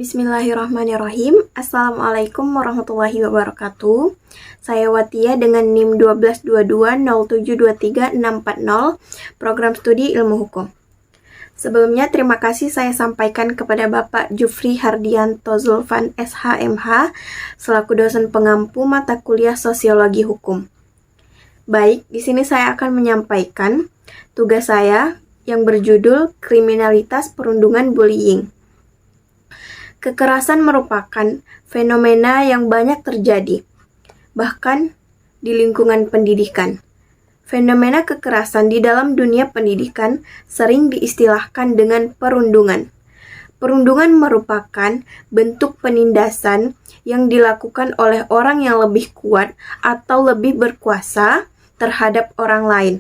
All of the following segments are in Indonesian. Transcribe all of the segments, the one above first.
Bismillahirrahmanirrahim. Assalamualaikum warahmatullahi wabarakatuh. Saya Watia dengan NIM 122072360, Program Studi Ilmu Hukum. Sebelumnya terima kasih saya sampaikan kepada Bapak Jufri Hardianto Zulfan SHMH selaku dosen pengampu mata kuliah Sosiologi Hukum. Baik, di sini saya akan menyampaikan tugas saya yang berjudul Kriminalitas Perundungan Bullying. Kekerasan merupakan fenomena yang banyak terjadi, bahkan di lingkungan pendidikan. Fenomena kekerasan di dalam dunia pendidikan sering diistilahkan dengan perundungan. Perundungan merupakan bentuk penindasan yang dilakukan oleh orang yang lebih kuat atau lebih berkuasa terhadap orang lain,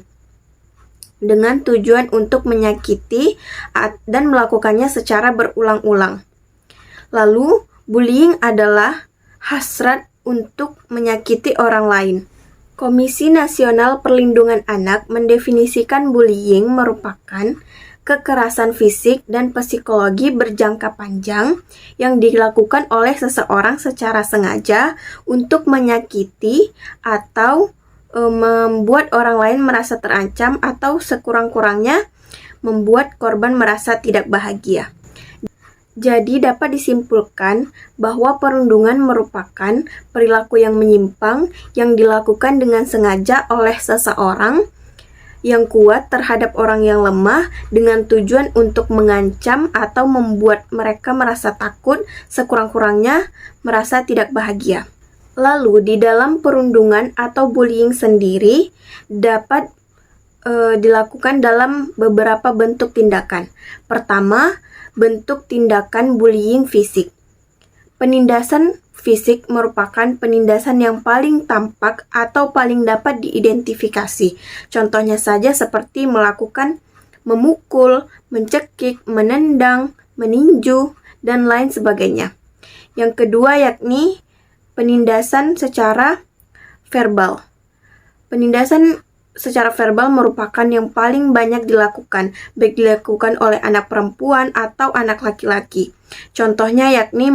dengan tujuan untuk menyakiti dan melakukannya secara berulang-ulang. Lalu, bullying adalah hasrat untuk menyakiti orang lain. Komisi Nasional Perlindungan Anak mendefinisikan bullying merupakan kekerasan fisik dan psikologi berjangka panjang yang dilakukan oleh seseorang secara sengaja untuk menyakiti atau membuat orang lain merasa terancam atau sekurang-kurangnya membuat korban merasa tidak bahagia. Jadi dapat disimpulkan bahwa perundungan merupakan perilaku yang menyimpang yang dilakukan dengan sengaja oleh seseorang yang kuat terhadap orang yang lemah dengan tujuan untuk mengancam atau membuat mereka merasa takut, sekurang-kurangnya merasa tidak bahagia. Lalu di dalam perundungan atau bullying sendiri dapat dilakukan dalam beberapa bentuk tindakan. Pertama, bentuk tindakan bullying fisik. Penindasan fisik merupakan penindasan yang paling tampak atau paling dapat diidentifikasi. Contohnya saja seperti melakukan memukul, mencekik, menendang, meninju, dan lain sebagainya. Yang kedua yakni penindasan secara verbal. Penindasan secara verbal merupakan yang paling banyak dilakukan, baik dilakukan oleh anak perempuan atau anak laki-laki. Contohnya yakni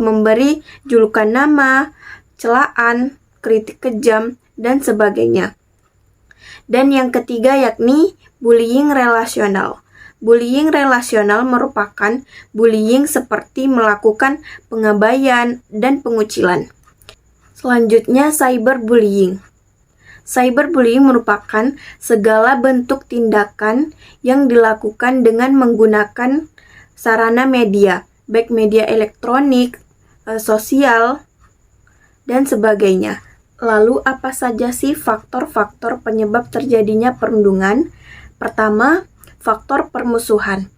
memberi julukan nama, celaan, kritik kejam, dan sebagainya. Dan yang ketiga yakni bullying relasional. Bullying relasional merupakan bullying seperti melakukan pengabaian dan pengucilan. Selanjutnya cyberbullying. Cyberbullying merupakan segala bentuk tindakan yang dilakukan dengan menggunakan sarana media, baik media elektronik, sosial, dan sebagainya. Lalu apa saja sih faktor-faktor penyebab terjadinya perundungan? Pertama, faktor permusuhan.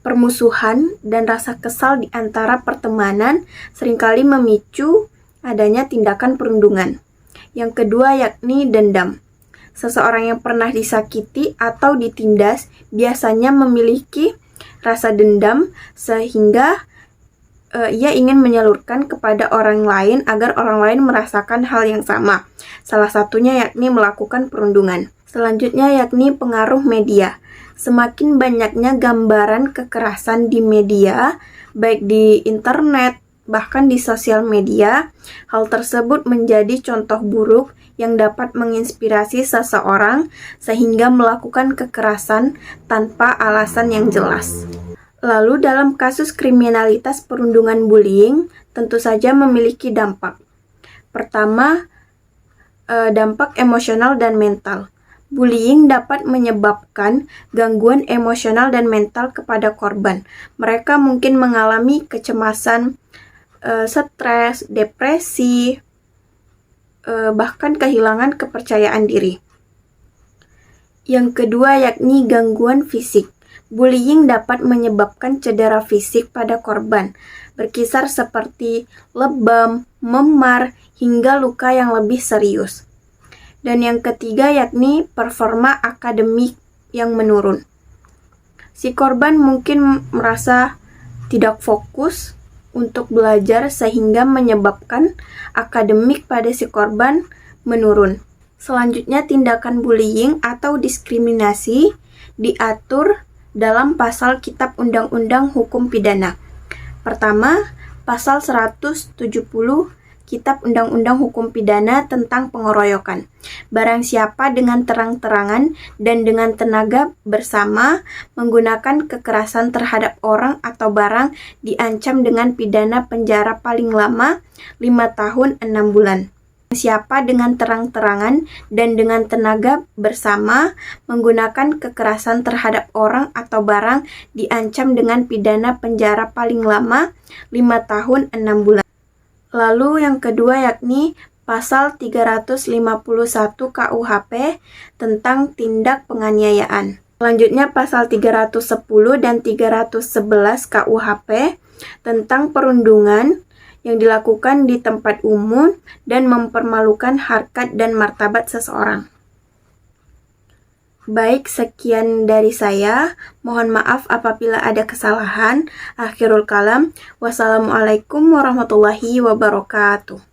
Permusuhan dan rasa kesal di antara pertemanan seringkali memicu adanya tindakan perundungan. Yang kedua yakni dendam. Seseorang yang pernah disakiti atau ditindas biasanya memiliki rasa dendam sehingga ia ingin menyalurkan kepada orang lain agar orang lain merasakan hal yang sama. Salah satunya yakni melakukan perundungan. Selanjutnya yakni pengaruh media. Semakin banyaknya gambaran kekerasan di media, baik di internet, bahkan di sosial media, hal tersebut menjadi contoh buruk yang dapat menginspirasi seseorang sehingga melakukan kekerasan tanpa alasan yang jelas. Lalu dalam kasus kriminalitas perundungan bullying, tentu saja memiliki dampak. Pertama, dampak emosional dan mental. Bullying dapat menyebabkan gangguan emosional dan mental kepada korban. Mereka mungkin mengalami kecemasan, stres, depresi, bahkan kehilangan kepercayaan diri. Yang kedua yakni gangguan fisik. Bullying dapat menyebabkan cedera fisik pada korban, berkisar seperti lebam, memar, hingga luka yang lebih serius. Dan yang ketiga yakni performa akademik yang menurun. Si korban mungkin merasa tidak fokus untuk belajar sehingga menyebabkan akademik pada si korban menurun. Selanjutnya tindakan bullying atau diskriminasi diatur dalam pasal Kitab Undang-Undang Hukum Pidana. Pertama, pasal 170 Kitab Undang-Undang Hukum Pidana tentang pengeroyokan. Barang siapa dengan terang-terangan dan dengan tenaga bersama menggunakan kekerasan terhadap orang atau barang diancam dengan pidana penjara paling lama 5 tahun 6 bulan. Siapa dengan terang-terangan dan dengan tenaga bersama menggunakan kekerasan terhadap orang atau barang diancam dengan pidana penjara paling lama 5 tahun 6 bulan. Lalu yang kedua yakni pasal 351 KUHP tentang tindak penganiayaan. Selanjutnya pasal 310 dan 311 KUHP tentang perundungan yang dilakukan di tempat umum dan mempermalukan harkat dan martabat seseorang. Baik, sekian dari saya. Mohon maaf apabila ada kesalahan. Akhirul kalam. Wassalamualaikum warahmatullahi wabarakatuh.